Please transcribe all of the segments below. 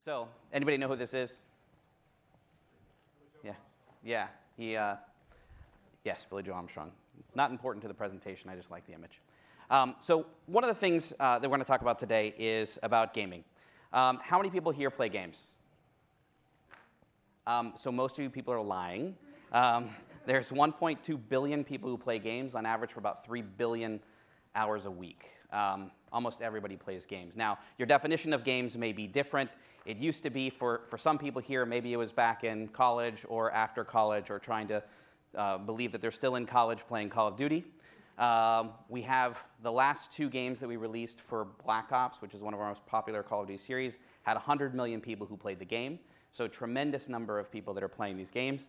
So, anybody know who this is? Yeah. Yes, Billy Joe Armstrong. Not important to the presentation, I just like the image. So one of the things that we're going to talk about today is about gaming. How many people here play games? So most of you people are lying. There's 1.2 billion people who play games, on average for about 3 billion hours a week. Almost everybody plays games. Now, your definition of games may be different. It used to be, for some people here, maybe it was back in college or after college or trying to believe that they're still in college playing Call of Duty. We have the last 2 games that we released for Black Ops, which is one of our most popular Call of Duty series, had 100 million people who played the game. So a tremendous number of people that are playing these games.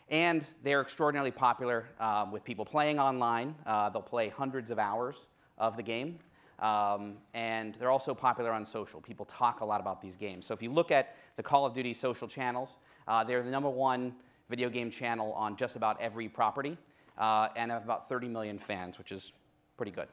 And they're extraordinarily popular with people playing online. They'll play hundreds of hours of the game. And they're also popular on social. People talk a lot about these games. So if you look at the Call of Duty social channels, they're the #1 video game channel on just about every property, and have about 30 million fans, which is pretty good.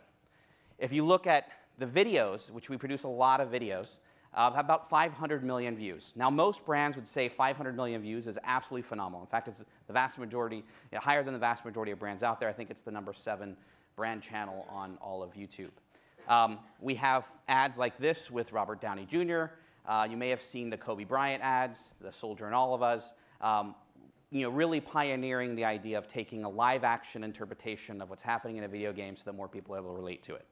If you look at the videos, which we produce a lot of videos, have about 500 million views. Now, most brands would say 500 million views is absolutely phenomenal. In fact, it's the vast majority, higher than the vast majority of brands out there. I think it's the #7 brand channel on all of YouTube. We have ads like this with Robert Downey Jr. You may have seen the Kobe Bryant ads, the Soldier and All of Us, really pioneering the idea of taking a live-action interpretation of what's happening in a video game so that more people are able to relate to it.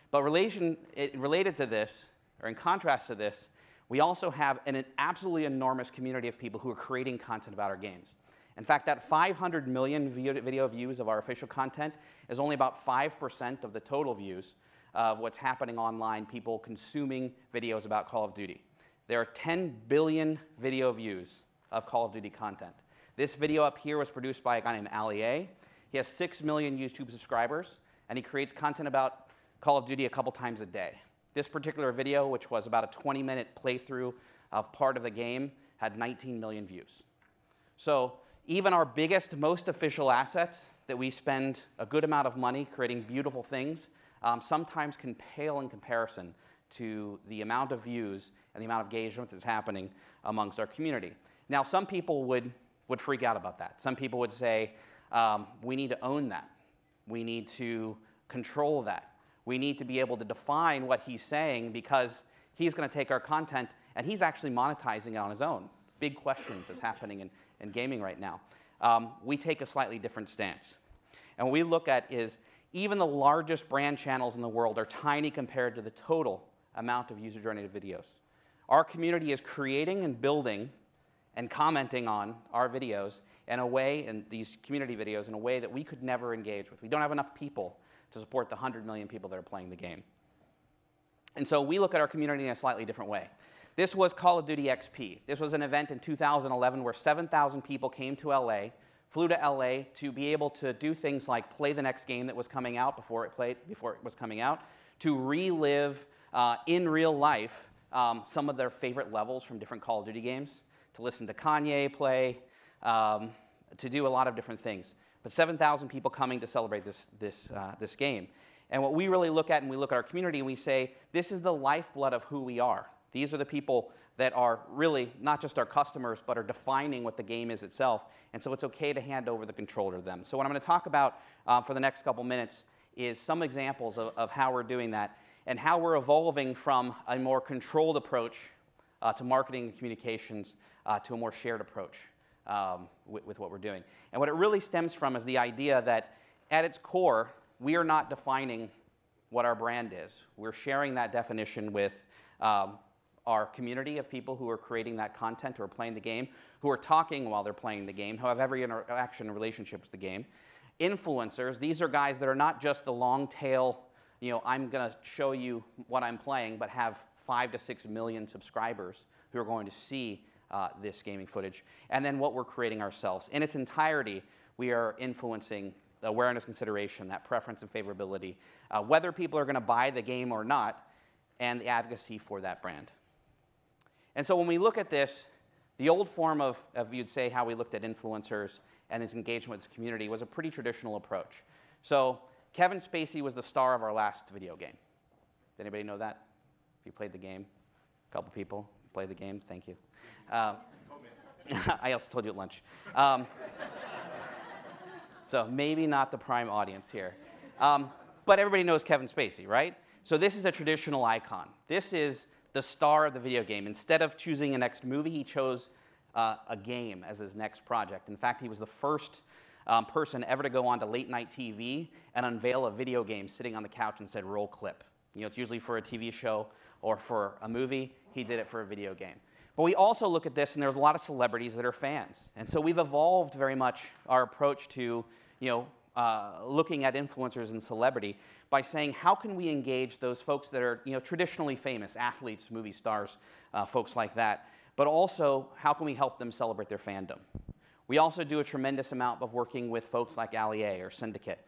But related to this, or in contrast to this, we also have an absolutely enormous community of people who are creating content about our games. In fact, that 500 million video views of our official content is only about 5% of the total views of what's happening online, people consuming videos about Call of Duty. There are 10 billion video views of Call of Duty content. This video up here was produced by a guy named Ali A. He has 6 million YouTube subscribers, and he creates content about Call of Duty a couple times a day. This particular video, which was about a 20-minute playthrough of part of the game, had 19 million views. So even our biggest, most official assets that we spend a good amount of money creating beautiful things sometimes can pale in comparison to the amount of views and the amount of engagement that's happening amongst our community. Now, some people would freak out about that. Some people would say, we need to own that. We need to control that. We need to be able to define what he's saying because he's going to take our content and he's actually monetizing it on his own. Big questions that's happening in gaming right now. We take a slightly different stance. And what we look at is even the largest brand channels in the world are tiny compared to the total amount of user-generated videos. Our community is creating and building and commenting on our videos in a way, in these community videos, in a way that we could never engage with. We don't have enough people to support the 100 million people that are playing the game. And so we look at our community in a slightly different way. This was Call of Duty XP. This was an event in 2011 where 7,000 people came to LA, flew to LA to be able to do things like play the next game that was coming out before it was coming out, to relive in real life some of their favorite levels from different Call of Duty games, to listen to Kanye play, to do a lot of different things. But 7,000 people coming to celebrate this game. And what we really look at, and we look at our community, and we say, this is the lifeblood of who we are. These are the people that are really not just our customers, but are defining what the game is itself. And so it's okay to hand over the controller to them. So what I'm going to talk about for the next couple minutes is some examples of how we're doing that and how we're evolving from a more controlled approach to marketing and communications to a more shared approach with what we're doing. And what it really stems from is the idea that at its core, we are not defining what our brand is. We're sharing that definition with our community of people who are creating that content, who are playing the game, who are talking while they're playing the game, who have every interaction and relationship with the game. Influencers, these are guys that are not just the long tail, I'm going to show you what I'm playing, but have 5 to 6 million subscribers who are going to see this gaming footage. And then what we're creating ourselves. In its entirety, we are influencing the awareness consideration, that preference and favorability, whether people are going to buy the game or not, and the advocacy for that brand. And so when we look at this, the old form of you'd say how we looked at influencers and its engagement with the community was a pretty traditional approach. So Kevin Spacey was the star of our last video game. Did anybody know that? If you played the game? A couple people. play the game? Thank you. I also told you at lunch. So maybe not the prime audience here. But everybody knows Kevin Spacey, right? So this is a traditional icon. This is the star of the video game. Instead of choosing a next movie, he chose a game as his next project. In fact, he was the first person ever to go on to late night TV and unveil a video game sitting on the couch and said, roll clip. You know, it's usually for a TV show or for a movie. He did it for a video game. But we also look at this, and there's a lot of celebrities that are fans. And so we've evolved very much our approach to, looking at influencers and celebrity by saying, how can we engage those folks that are, traditionally famous, athletes, movie stars, folks like that, but also, how can we help them celebrate their fandom? We also do a tremendous amount of working with folks like Allier or Syndicate.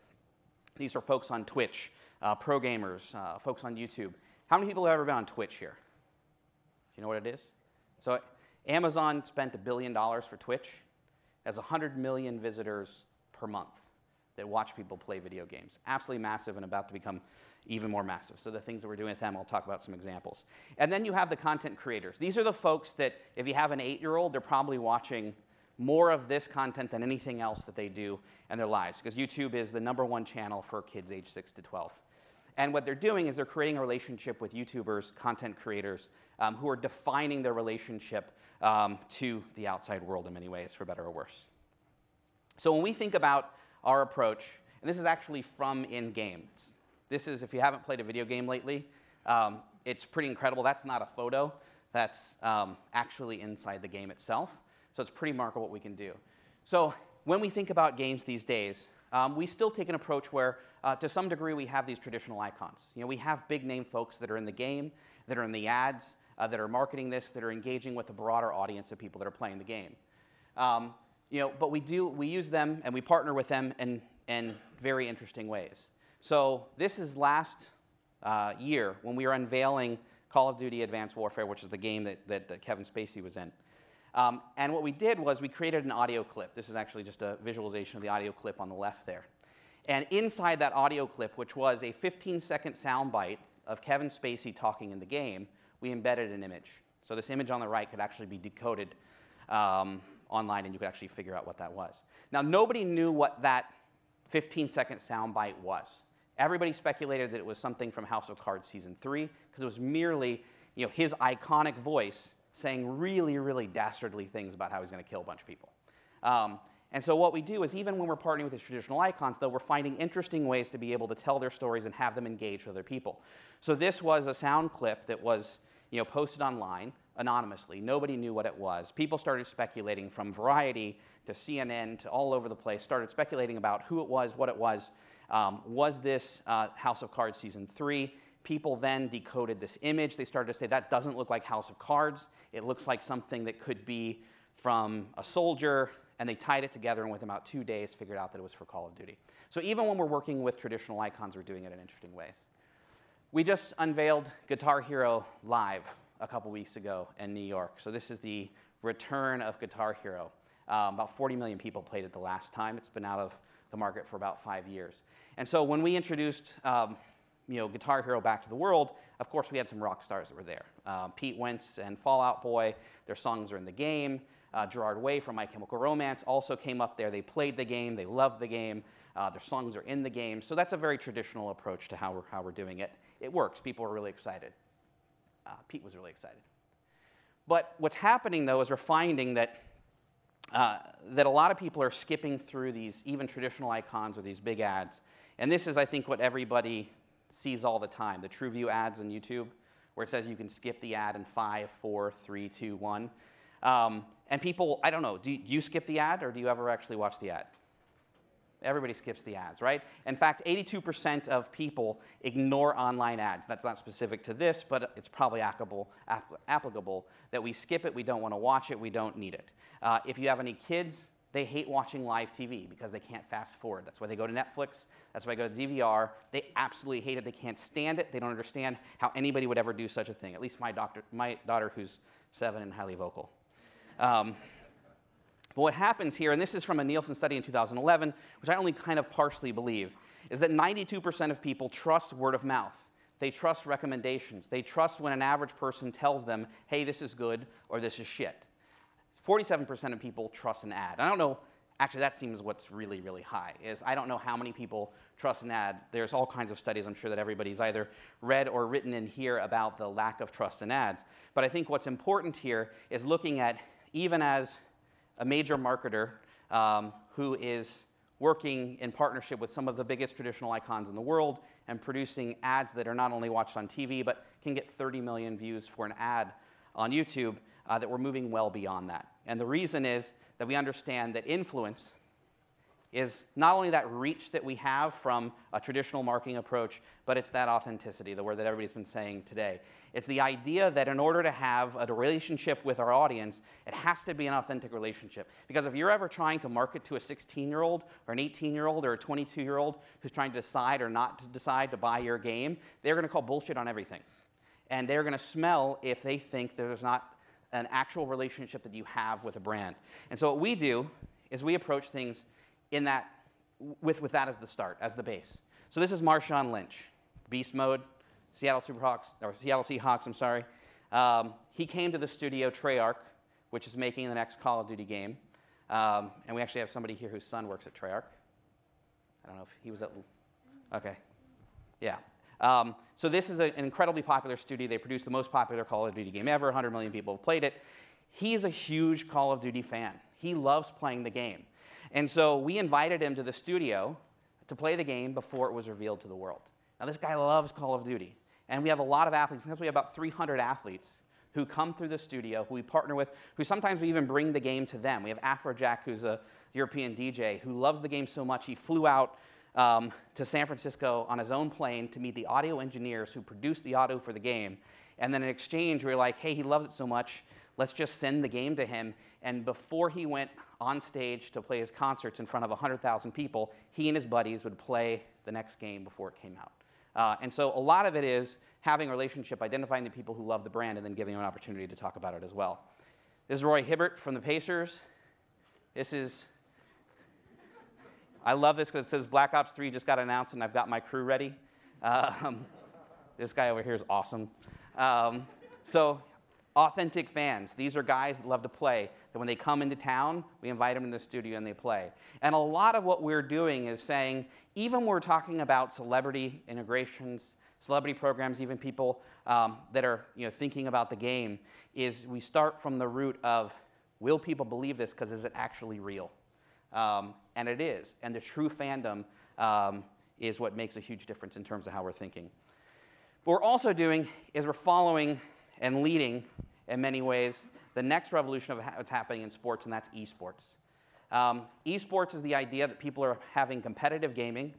These are folks on Twitch, pro gamers, folks on YouTube. How many people have ever been on Twitch here? Do you know what it is? So Amazon spent $1 billion for Twitch. It has 100 million visitors per month that watch people play video games. Absolutely massive and about to become even more massive. So the things that we're doing with them, I'll talk about some examples. And then you have the content creators. These are the folks that if you have an 8-year-old, they're probably watching more of this content than anything else that they do in their lives, because YouTube is the #1 channel for kids age 6 to 12. And what they're doing is they're creating a relationship with YouTubers, content creators, who are defining their relationship to the outside world in many ways, for better or worse. So when we think about our approach, and this is actually from in-game. This is, if you haven't played a video game lately, it's pretty incredible. That's not a photo. That's actually inside the game itself. So it's pretty remarkable what we can do. So when we think about games these days, we still take an approach where, to some degree, we have these traditional icons. We have big-name folks that are in the game, that are in the ads, that are marketing this, that are engaging with a broader audience of people that are playing the game. But we use them and we partner with them in very interesting ways. So this is last year when we were unveiling Call of Duty Advanced Warfare, which is the game that Kevin Spacey was in. And what we did was we created an audio clip. This is actually just a visualization of the audio clip on the left there. And inside that audio clip, which was a 15-second soundbite of Kevin Spacey talking in the game, we embedded an image. So this image on the right could actually be decoded online, and you could actually figure out what that was. Now, nobody knew what that 15-second soundbite was. Everybody speculated that it was something from House of Cards Season 3, because it was merely his iconic voice saying really, really dastardly things about how he's going to kill a bunch of people. And so what we do is, even when we're partnering with these traditional icons, though, we're finding interesting ways to be able to tell their stories and have them engage with other people. So this was a sound clip that was posted online anonymously. Nobody knew what it was. People started speculating, from Variety to CNN to all over the place, started speculating about who it was, what it was. Was this House of Cards Season 3? People then decoded this image. They started to say, that doesn't look like House of Cards. It looks like something that could be from a soldier. And they tied it together, and within about 2 days figured out that it was for Call of Duty. So even when we're working with traditional icons, we're doing it in interesting ways. We just unveiled Guitar Hero Live a couple weeks ago in New York. So this is the return of Guitar Hero. About 40 million people played it the last time. It's been out of the market for about 5 years. And so when we introduced Guitar Hero back to the world, of course we had some rock stars that were there. Pete Wentz and Fall Out Boy, their songs are in the game. Gerard Way from My Chemical Romance also came up there. They played the game. They loved the game. Their songs are in the game. So that's a very traditional approach to how we're doing it. It works. People are really excited. Pete was really excited. But what's happening, though, is we're finding that a lot of people are skipping through these even traditional icons or these big ads. And this is, I think, what everybody sees all the time, the TrueView ads on YouTube, where it says you can skip the ad in 5, 4, 3, 2, 1. And people, I don't know, do you skip the ad, or do you ever actually watch the ad? Everybody skips the ads, right? In fact, 82% of people ignore online ads. That's not specific to this, but it's probably applicable that we skip it, we don't want to watch it, we don't need it. If you have any kids, they hate watching live TV because they can't fast forward. That's why they go to Netflix. That's why they go to DVR. They absolutely hate it. They can't stand it. They don't understand how anybody would ever do such a thing, at least my daughter, who's 7 and highly vocal. But what happens here, and this is from a Nielsen study in 2011, which I only kind of partially believe, is that 92% of people trust word of mouth. They trust recommendations. They trust when an average person tells them, hey, this is good or this is shit. 47% of people trust an ad. I don't know, actually that seems what's really, really high, is I don't know how many people trust an ad. There's all kinds of studies I'm sure that everybody's either read or written in here about the lack of trust in ads. But I think what's important here is looking at, even as a major marketer who is working in partnership with some of the biggest traditional icons in the world and producing ads that are not only watched on TV, but can get 30 million views for an ad on YouTube, that we're moving well beyond that. And the reason is that we understand that influence is not only that reach that we have from a traditional marketing approach, but it's that authenticity, the word that everybody's been saying today. It's the idea that in order to have a relationship with our audience, it has to be an authentic relationship. Because if you're ever trying to market to a 16-year-old or an 18-year-old or a 22-year-old who's trying to decide or not to decide to buy your game, they're going to call bullshit on everything. And they're going to smell if they think there's not an actual relationship that you have with a brand. And so what we do is we approach things in that, with that as the start, as the base. So this is Marshawn Lynch, beast mode, Seattle Seahawks, I'm sorry. He came to the studio, Treyarch, which is making the next Call of Duty game. And we actually have somebody here whose son works at Treyarch. I don't know if he was at, okay, yeah. So this is an incredibly popular studio. They produce the most popular Call of Duty game ever. 100 million people have played it. He's a huge Call of Duty fan. He loves playing the game. And so we invited him to the studio to play the game before it was revealed to the world. Now, this guy loves Call of Duty. And we have a lot of athletes. We have about 300 athletes who come through the studio, who we partner with, who sometimes we even bring the game to them. We have Afrojack, who's a European DJ, who loves the game so much he flew out to San Francisco on his own plane to meet the audio engineers who produced the audio for the game. And then in exchange, we were like, hey, he loves it so much, let's just send the game to him. And before he went on stage to play his concerts in front of 100,000 people, he and his buddies would play the next game before it came out. And so a lot of it is having a relationship, identifying the people who love the brand, and then giving them an opportunity to talk about it as well. This is Roy Hibbert from the Pacers. This is, I love this because it says Black Ops 3 just got announced and I've got my crew ready. This guy over here is awesome. So authentic fans. These are guys that love to play, that when they come into town, we invite them in the studio and they play. And a lot of what we're doing is saying, even when we're talking about celebrity integrations, celebrity programs, even people that are thinking about the game, is we start from the root of, will people believe this because is it actually real? And it is. And the true fandom is what makes a huge difference in terms of how we're thinking. What we're also doing is we're following and leading, in many ways, the next revolution of what's happening in sports, and that's esports. Esports is the idea that people are having competitive gaming.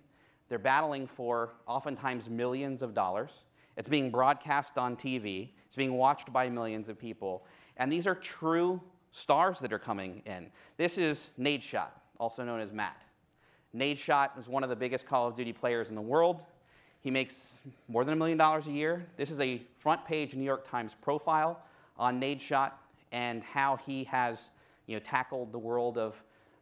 They're battling for oftentimes millions of dollars. It's being broadcast on TV. It's being watched by millions of people. And these are true stars that are coming in. This is Nadeshot, also known as Matt. Nadeshot is one of the biggest Call of Duty players in the world. He makes more than $1 million a year. This is a front page New York Times profile on Nadeshot and how he has tackled the world of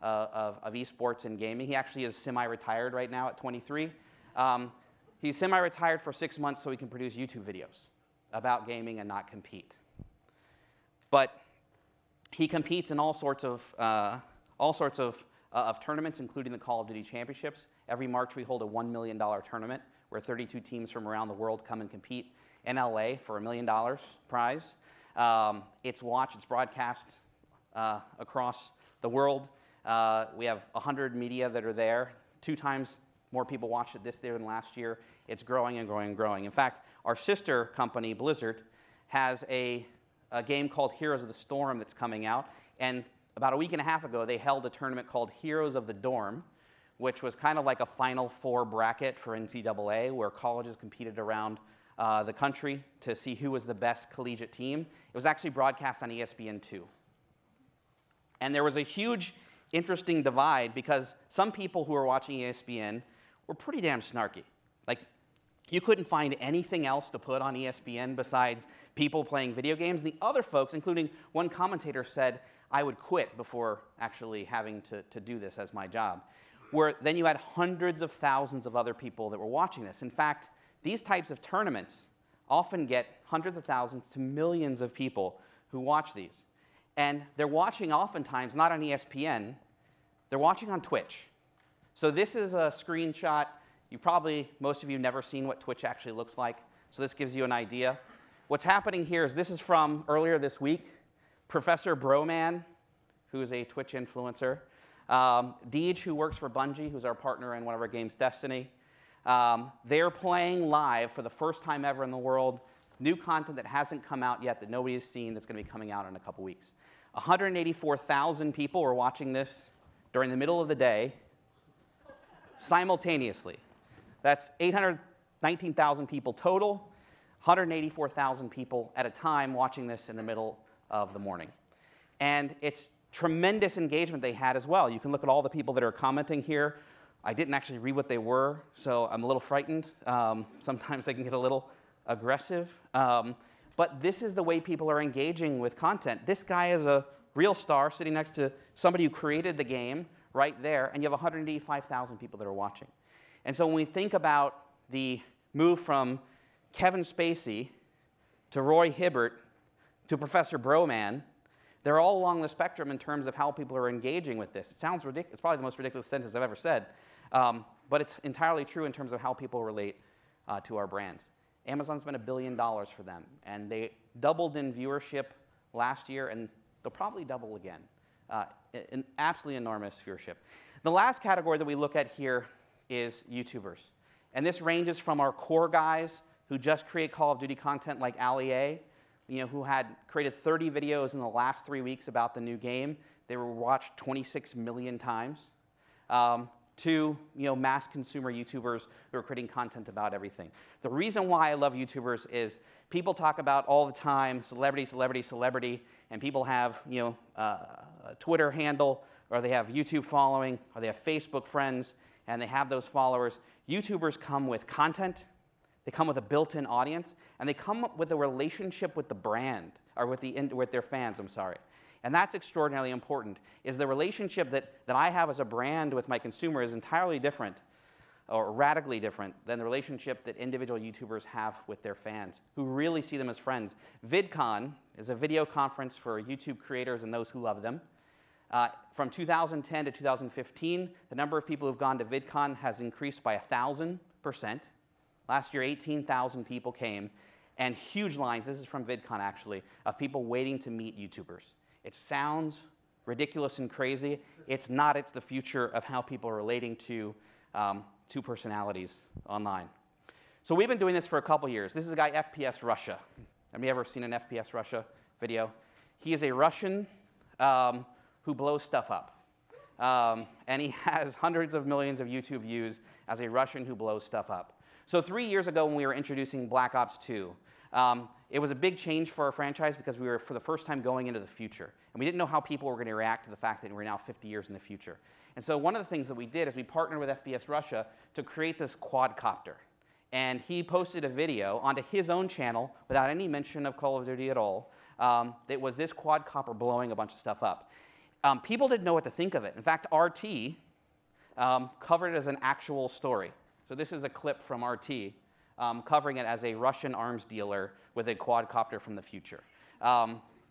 esports and gaming. He actually is semi-retired right now at 23. He's semi-retired for 6 months so he can produce YouTube videos about gaming and not compete. But he competes in all sorts of tournaments, including the Call of Duty Championships. Every March we hold a $1 million tournament where 32 teams from around the world come and compete in LA for $1 million prize. It's watched, it's broadcast across the world. We have 100 media that are there. 2 times more people watched it this year than last year. It's growing and growing and growing. In fact, our sister company, Blizzard, has a game called Heroes of the Storm that's coming out. And about a week and a half ago, they held a tournament called Heroes of the Dorm, which was kind of like a Final Four bracket for NCAA, where colleges competed around the country to see who was the best collegiate team. It was actually broadcast on ESPN2. And there was a huge, interesting divide because some people who were watching ESPN were pretty damn snarky. Like, you couldn't find anything else to put on ESPN besides people playing video games. The other folks, including one commentator, said, I would quit before actually having to do this as my job. Where then you had hundreds of thousands of other people that were watching this. In fact, These types of tournaments often get hundreds of thousands to millions of people who watch these. And they're watching oftentimes not on ESPN, they're watching on Twitch. So this is a screenshot. Most of you have never seen what Twitch actually looks like. So this gives you an idea. What's happening here is this is from earlier this week. Professor Broman, who is a Twitch influencer. Deej, who works for Bungie, who's our partner in one of our games, Destiny. They're playing live for the first time ever in the world. New content that hasn't come out yet that nobody has seen that's going to be coming out in a couple weeks. 184,000 people were watching this during the middle of the day simultaneously. That's 819,000 people total, 184,000 people at a time watching this in the middle of the morning. And it's tremendous engagement they had as well. You can look at all the people that are commenting here. I didn't actually read what they were, so I'm a little frightened. Sometimes they can get a little aggressive. But this is the way people are engaging with content. This guy is a real star sitting next to somebody who created the game right there, and you have 185,000 people that are watching. And so when we think about the move from Kevin Spacey to Roy Hibbert to Professor Broman, they're all along the spectrum in terms of how people are engaging with this. It sounds ridiculous. It's probably the most ridiculous sentence I've ever said. But it's entirely true in terms of how people relate to our brands. Amazon spent $1 billion for them, and they doubled in viewership last year, and they'll probably double again. An absolutely enormous viewership. The last category that we look at here is YouTubers. And this ranges from our core guys who just create Call of Duty content like Ali A, who had created 30 videos in the last 3 weeks about the new game. They were watched 26 million times. To mass consumer YouTubers who are creating content about everything. The reason why I love YouTubers is people talk about all the time celebrity, celebrity, celebrity, and people have a Twitter handle, or they have YouTube following, or they have Facebook friends, and they have those followers. YouTubers come with content, they come with a built-in audience, and they come with a relationship with the brand, or with their fans, I'm sorry. And that's extraordinarily important, is the relationship that I have as a brand with my consumer is entirely different, or radically different, than the relationship that individual YouTubers have with their fans, who really see them as friends. VidCon is a video conference for YouTube creators and those who love them. From 2010 to 2015, the number of people who've gone to VidCon has increased by 1,000%. Last year, 18,000 people came, and huge lines, this is from VidCon actually, of people waiting to meet YouTubers. It sounds ridiculous and crazy. It's not. It's the future of how people are relating to two personalities online. So we've been doing this for a couple years. This is a guy, FPS Russia. Have you ever seen an FPS Russia video? He is a Russian who blows stuff up. And he has hundreds of millions of YouTube views as a Russian who blows stuff up. So 3 years ago when we were introducing Black Ops 2, it was a big change for our franchise because we were, for the first time, going into the future. And we didn't know how people were going to react to the fact that we're now 50 years in the future. And so one of the things that we did is we partnered with FPS Russia to create this quadcopter. And he posted a video onto his own channel without any mention of Call of Duty at all. That was this quadcopter blowing a bunch of stuff up. People didn't know what to think of it. In fact, RT covered it as an actual story. So this is a clip from RT. Covering it as a Russian arms dealer with a quadcopter from the future.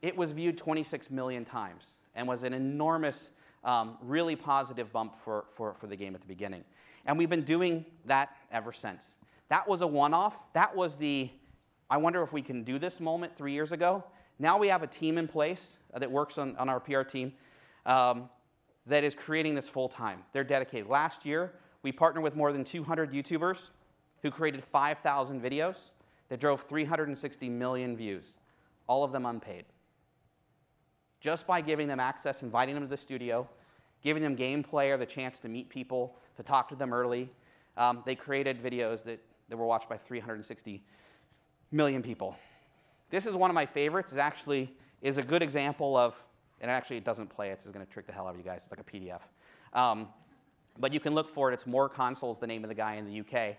It was viewed 26 million times and was an enormous, really positive bump for the game at the beginning. And we've been doing that ever since. That was a one-off. That was the, I wonder if we can do this moment 3 years ago. Now we have a team in place that works on our PR team that is creating this full-time. They're dedicated. Last year, we partnered with more than 200 YouTubers who created 5,000 videos that drove 360 million views, all of them unpaid. Just by giving them access, inviting them to the studio, giving them gameplay or the chance to meet people, to talk to them early, they created videos that were watched by 360 million people. This is one of my favorites. It actually is a good example of, and actually it doesn't play, it's going to trick the hell out of you guys. It's like a PDF. But you can look for it. It's More Consoles, the name of the guy in the UK.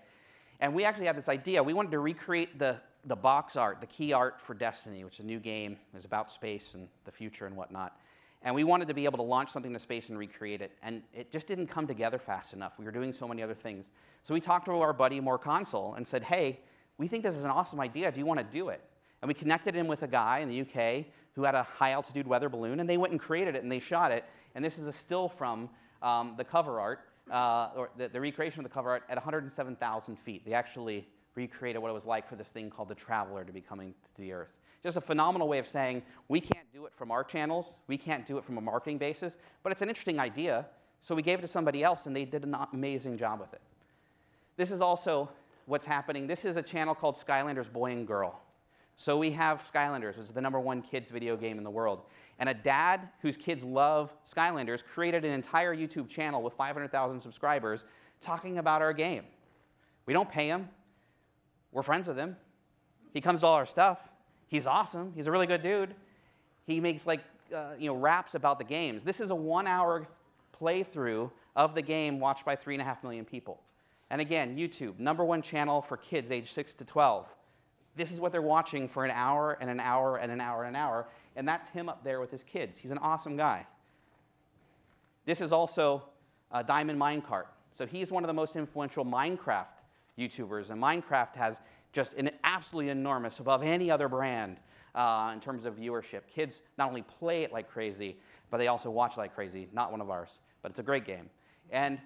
And we actually had this idea. We wanted to recreate the box art, the key art for Destiny, which is a new game. It was about space and the future and whatnot. And we wanted to be able to launch something into space and recreate it. And it just didn't come together fast enough. We were doing so many other things. So we talked to our buddy, More Console, and said, hey, we think this is an awesome idea. Do you want to do it? And we connected him with a guy in the UK who had a high-altitude weather balloon, and they went and created it, and they shot it. And this is a still from the cover art, or the recreation of the cover art at 107,000 feet. They actually recreated what it was like for this thing called the Traveler to be coming to the Earth. Just a phenomenal way of saying, we can't do it from our channels, we can't do it from a marketing basis, but it's an interesting idea, so we gave it to somebody else, and they did an amazing job with it. This is also what's happening. This is a channel called Skylanders Boy and Girl. So we have Skylanders, which is the #1 kids video game in the world. And a dad whose kids love Skylanders created an entire YouTube channel with 500,000 subscribers talking about our game. We don't pay him. We're friends with him. He comes to all our stuff. He's awesome. He's a really good dude. He makes raps about the games. This is a 1-hour playthrough of the game watched by 3.5 million people. And again, YouTube, #1 channel for kids age 6 to 12. This is what they're watching for an hour and an hour and an hour and an hour. And that's him up there with his kids. He's an awesome guy. This is also Diamond Minecart. So he's one of the most influential Minecraft YouTubers. And Minecraft has just an absolutely enormous, above any other brand in terms of viewership. Kids not only play it like crazy, but they also watch it like crazy. Not one of ours, but it's a great game. And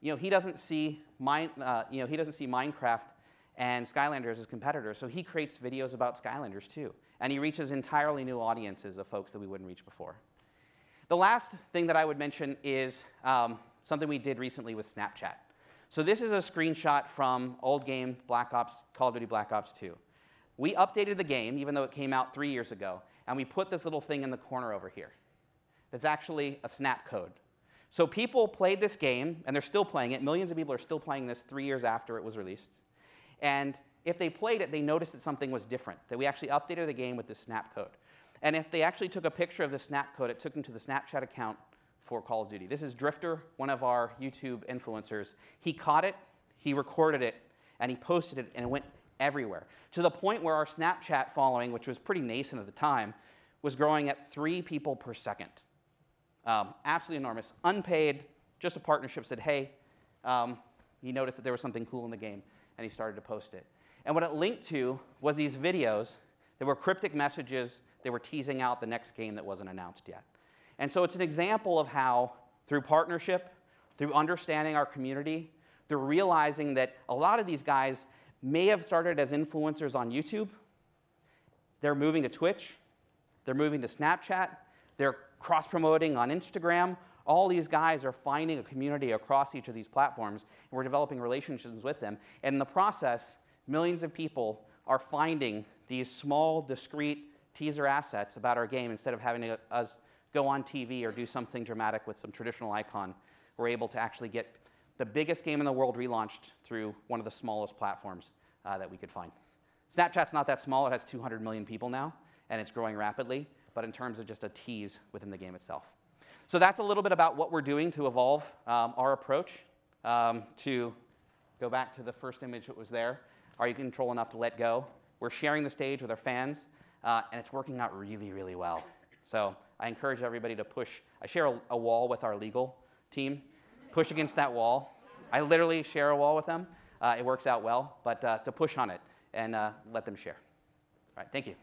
he doesn't see Minecraft and Skylanders as competitors, so he creates videos about Skylanders too. And he reaches entirely new audiences of folks that we wouldn't reach before. The last thing that I would mention is something we did recently with Snapchat. So this is a screenshot from old game Call of Duty Black Ops 2. We updated the game, even though it came out 3 years ago, and we put this little thing in the corner over here. That's actually a snap code. So people played this game, and they're still playing it. Millions of people are still playing this 3 years after it was released. And if they played it, they noticed that something was different, that we actually updated the game with this snap code. And if they actually took a picture of the snap code, it took them to the Snapchat account for Call of Duty. This is Drifter, one of our YouTube influencers. He caught it, he recorded it, and he posted it, and it went everywhere. To the point where our Snapchat following, which was pretty nascent at the time, was growing at 3 people per second. Absolutely enormous. Unpaid, just a partnership, said, hey, he noticed that there was something cool in the game, and he started to post it. And what it linked to was these videos that were cryptic messages that were teasing out the next game that wasn't announced yet. And so it's an example of how, through partnership, through understanding our community, through realizing that a lot of these guys may have started as influencers on YouTube, they're moving to Twitch, they're moving to Snapchat, they're cross-promoting on Instagram. All these guys are finding a community across each of these platforms, and we're developing relationships with them. And in the process, millions of people are finding these small, discrete teaser assets about our game instead of having us go on TV or do something dramatic with some traditional icon. We're able to actually get the biggest game in the world relaunched through one of the smallest platforms that we could find. Snapchat's not that small. It has 200 million people now, and it's growing rapidly, but in terms of just a tease within the game itself. So that's a little bit about what we're doing to evolve our approach. To go back to the first image that was there, are you in control enough to let go? We're sharing the stage with our fans, and it's working out really, really well. So I encourage everybody to push. I share a wall with our legal team. Push against that wall. I literally share a wall with them. It works out well, but to push on it and let them share. All right, thank you.